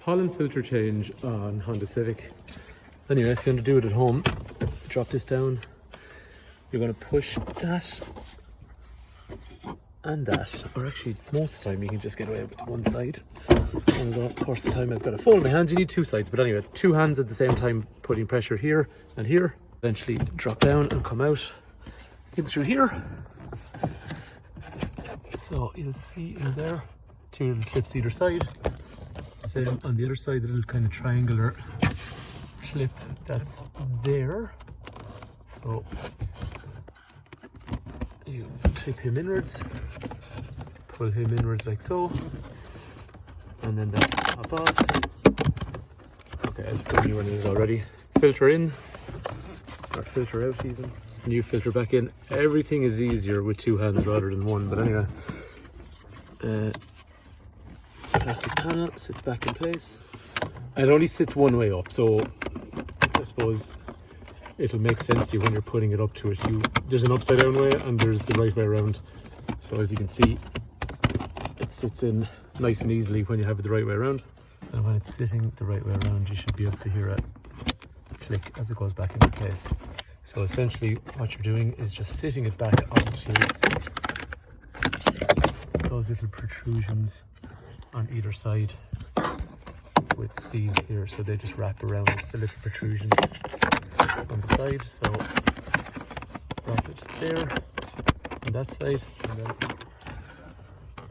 pollen filter change on Honda Civic. Anyway, if you want to do it at home, drop this down. You're going to push that and that, or actually most of the time you can just get away with one side. Although of course the time I've got to fold my hands, you need two sides, but anyway, two hands at the same time putting pressure here and here. Eventually drop down and come out in through here. So you'll see in there two little clips either side. Same on the other side, the little kind of triangular clip that's there. So you clip him inwards, pull him inwards like so, and then that pop off. Okay, I've put a new one in it already. Filter in, or filter out even. New filter back in. Everything is easier with two hands rather than one, but anyway. Plastic panel sits back in place. And it only sits one way up, so I suppose it'll make sense to you when you're putting it up to it. There's an upside down way and there's the right way around. So as you can see, it sits in nice and easily when you have it the right way around. And when it's sitting the right way around, you should be able to hear a click as it goes back into place. So essentially what you're doing is just sitting it back onto those little protrusions on either side with these here, so they just wrap around the little protrusions on the side. So wrap it there on that side, and then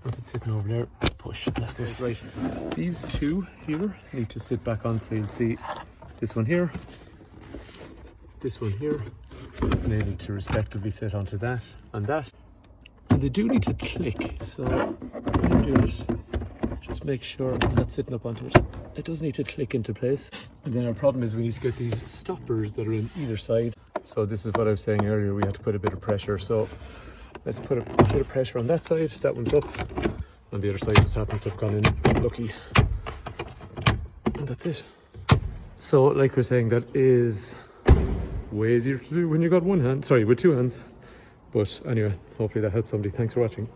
once it's sitting over there, push. That's it. Right, these two here need to sit back on, so you'll see this one here, this one here, and they need to respectively sit onto that and that, and they do need to click. So when you do it, just make sure I'm not sitting up onto it. It does need to click into place. And then our problem is we need to get these stoppers that are in either side. So this is what I was saying earlier, we had to put a bit of pressure. So let's put a bit of pressure on that side. That one's up. On the other side just happens to have gone in lucky. And that's it. So like we're saying, that is way easier to do when you got one hand. Sorry, with two hands. But anyway, hopefully that helps somebody. Thanks for watching.